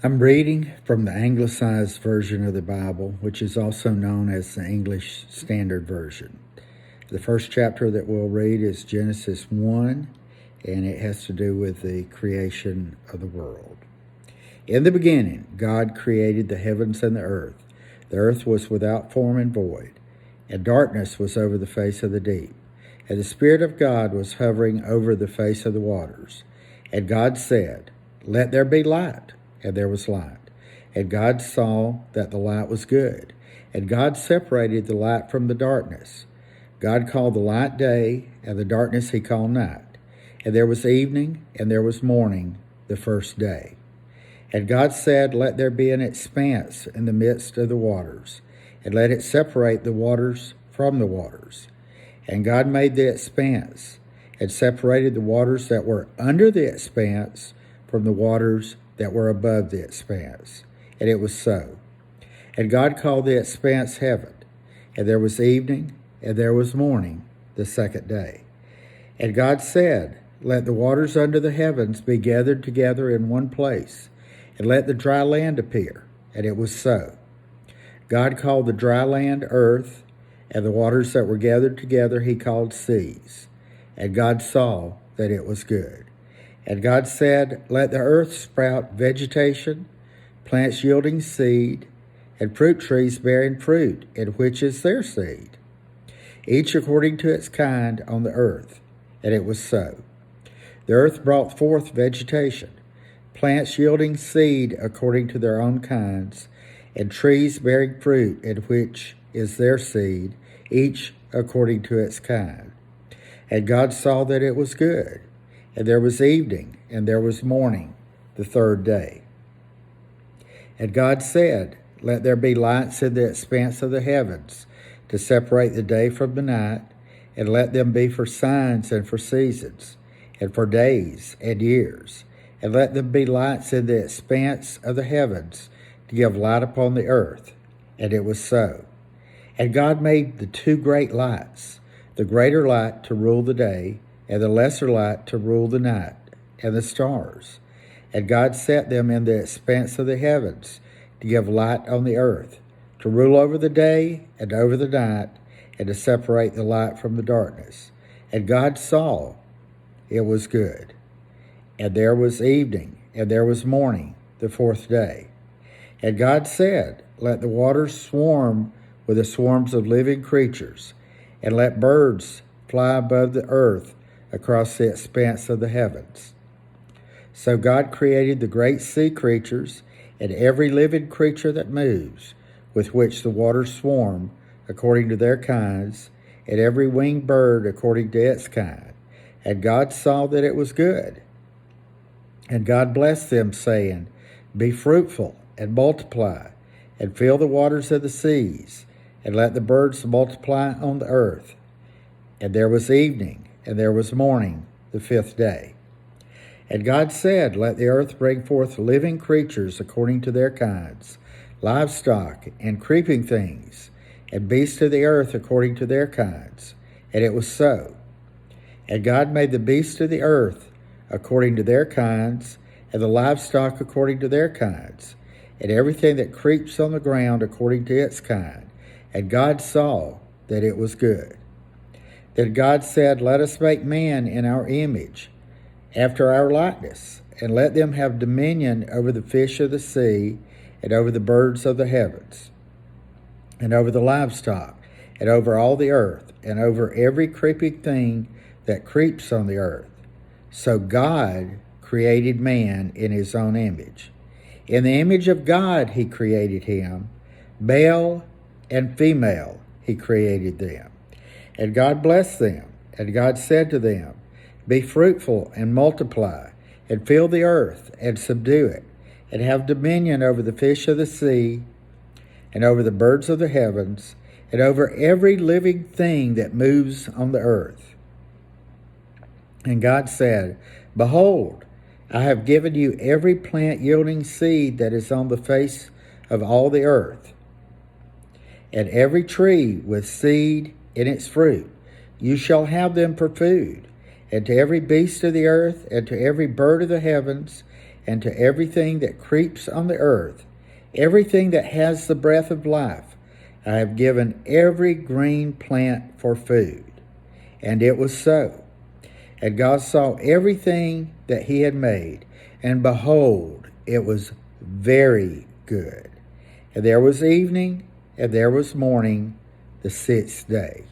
I'm reading from the Anglicized Version of the Bible, which is also known as the English Standard Version. The first chapter that we'll read is Genesis 1, and it has to do with the creation of the world. In the beginning, God created the heavens and the earth. The earth was without form and void, and darkness was over the face of the deep. And the Spirit of God was hovering over the face of the waters. And God said, "Let there be light." And there was light. And God saw that the light was good. And God separated the light from the darkness. God called the light day, and the darkness he called night. And there was evening, and there was morning, the first day. And God said, "Let there be an expanse in the midst of the waters, and let it separate the waters from the waters." And God made the expanse, and separated the waters that were under the expanse from the waters that were above the expanse. And it was so. And God called the expanse heaven. And there was evening, and there was morning, the second day. And God said, "Let the waters under the heavens be gathered together in one place, and let the dry land appear." And it was so. God called the dry land earth, and the waters that were gathered together he called seas. And God saw that it was good. And God said, "Let the earth sprout vegetation, plants yielding seed, and fruit trees bearing fruit, in which is their seed, each according to its kind on the earth." And it was so. The earth brought forth vegetation, plants yielding seed according to their own kinds, and trees bearing fruit, in which is their seed, each according to its kind. And God saw that it was good. And there was evening, and there was morning, the third day. And God said, "Let there be lights in the expanse of the heavens, to separate the day from the night, and let them be for signs and for seasons, and for days and years. And let them be lights in the expanse of the heavens, to give light upon the earth." And it was so. And God made the two great lights, the greater light to rule the day, and the lesser light to rule the night, and the stars. And God set them in the expanse of the heavens, to give light on the earth, to rule over the day and over the night, and to separate the light from the darkness. And God saw it was good. And there was evening, and there was morning, the fourth day. And God said, "Let the waters swarm with the swarms of living creatures, and let birds fly above the earth across the expanse of the heavens." So God created the great sea creatures and every living creature that moves, with which the waters swarm, according to their kinds, and every winged bird according to its kind. And God saw that it was good. And God blessed them, saying, "Be fruitful and multiply, and fill the waters of the seas, and let the birds multiply on the earth." And there was evening, and there was morning, the fifth day. And God said, "Let the earth bring forth living creatures according to their kinds, livestock and creeping things, and beasts of the earth according to their kinds." And it was so. And God made the beasts of the earth according to their kinds, and the livestock according to their kinds, and everything that creeps on the ground according to its kind. And God saw that it was good. Then God said, "Let us make man in our image, after our likeness, and let them have dominion over the fish of the sea, and over the birds of the heavens, and over the livestock, and over all the earth, and over every creeping thing that creeps on the earth." So God created man in his own image. In the image of God he created him, male and female he created them. And God blessed them, and God said to them, "Be fruitful and multiply, and fill the earth and subdue it, and have dominion over the fish of the sea, and over the birds of the heavens, and over every living thing that moves on the earth." And God said, "Behold, I have given you every plant yielding seed that is on the face of all the earth, and every tree with seed in its fruit. You shall have them for food, and to every beast of the earth, and to every bird of the heavens, and to everything that creeps on the earth, everything that has the breath of life. I have given every green plant for food. And it was so. And God saw everything that he had made, and behold, it was very good. And there was evening, and there was morning, the sixth day.